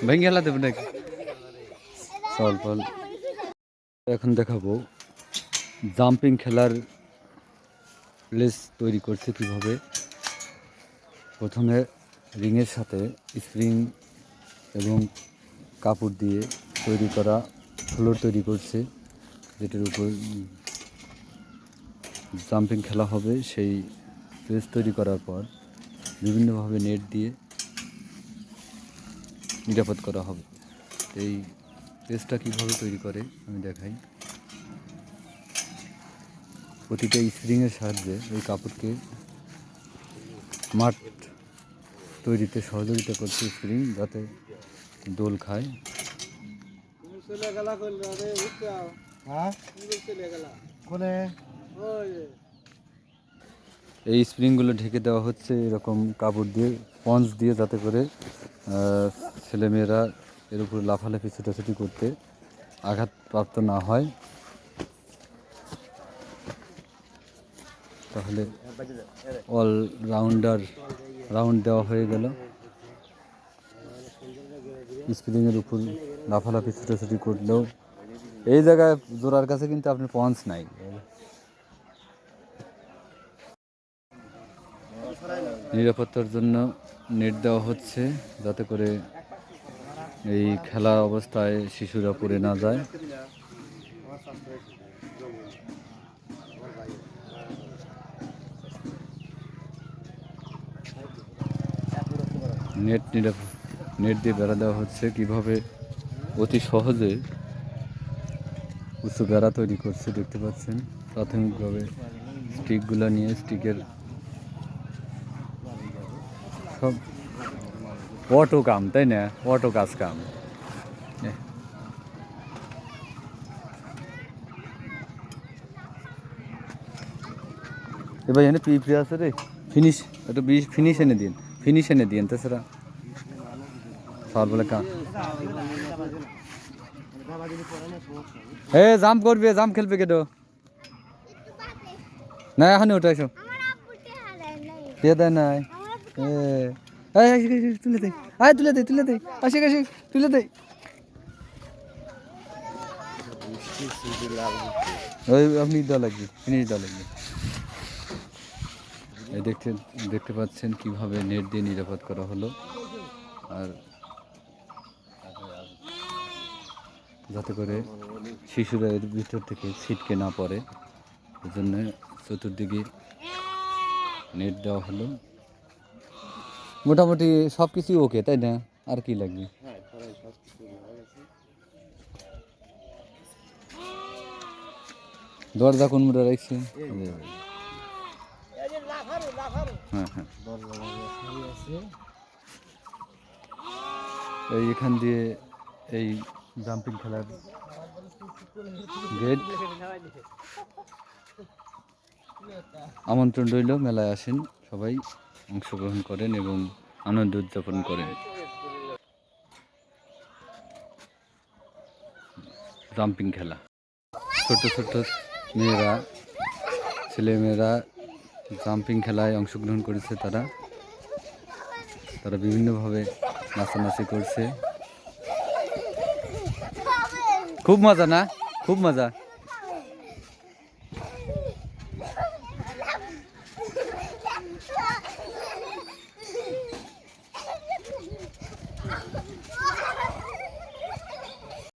ভেঙে গেলা দেবে নাকি চল ফল। এখন দেখাবো জাম্পিং খেলার প্লেস তৈরি করছে কিভাবে। প্রথমে রিংয়ের সাথে স্প্রিং এবং কাপড় দিয়ে তৈরি করা ফ্লোর তৈরি করছে, যেটার উপর জাম্পিং খেলা হবে। সেই প্লেস তৈরি করার পর বিভিন্নভাবে নেট দিয়ে নিরাপদ করা হবে। এই প্লেসটা কীভাবে তৈরি করে আমি দেখাই। প্রতিটা স্প্রিংয়ের সাহায্যে ওই কাপড়কে মাঠ তৈরিতে সহযোগিতা করছে স্প্রিং, যাতে দোল খায়। এই স্প্রিংগুলো ঢেকে দেওয়া হচ্ছে এরকম কাপড় দিয়ে, স্পঞ্জ দিয়ে, যাতে করে ছেলেমেয়েরা এর উপর লাফালাফি ছোটাছুটি করতে আঘাতপ্রাপ্ত না হয়। তাহলে রাউন্ড দেওয়া হয়ে গেল। স্প্রিংয়ের উপর লাফালাফি ছোটাছুটি করলেও এই জায়গায় জোড়ার কাছে কিন্তু আপনার পঞ্চ নাই। নিরাপত্তার জন্য নেট দেওয়া হচ্ছে, যাতে করে এই খেলা অবস্থায় শিশুরা পড়ে না যায়। নেট দিয়ে বেড়া দেওয়া হচ্ছে। কিভাবে অতি সহজে উঁচু বেড়া তৈরি করছে দেখতে পাচ্ছেন। প্রাথমিকভাবে স্টিকগুলো নিয়ে, স্টিকের সব অটো কাম, তাই না? অটো কাজ কাম। এবার এনে পিঁপড়ে আছে রে, ফিনিশ একটু ফিনিশ এনে দিন তাছাড়া সব বলে কাম। জাম্প করবে, জাম্প খেলবে কেটো না এখন ওটা এসো কে দেয় নাই। তুলে দে, আয় তুলে দে, তুলে দে, আসে আসে তুলে দে। ওই আপনি দেওয়া লাগবে, ফিনিশ দেওয়া লাগবে। দেখতে পাচ্ছেন কিভাবে নেট দিয়ে নিরাপদ করা হলো, আর যাতে করে শিশুরা এর ভিতর থেকে ছিটকে না পড়ে, এজন্য চতুর্দিকে নেট দেওয়া হলো। মোটামুটি সব কিছুই ওকে, তাই না? আর কি লাগবে? দরজা কোন মুড়ে রাখছে? হ্যাঁ হ্যাঁ, এই এখান দিয়ে এই জাম্পিং খেলার গেট। আমন্ত্রণ রইল, মেলায় আসেন, সবাই অংশগ্রহণ করেন এবং আনন্দ উদযাপন করেন। জাম্পিং খেলা, ছোট ছোট ছেলেমেয়েরা জাম্পিং খেলায় অংশগ্রহণ করেছে। তারা বিভিন্নভাবে নাচানাচি করছে। খুব মজা না? খুব মজা।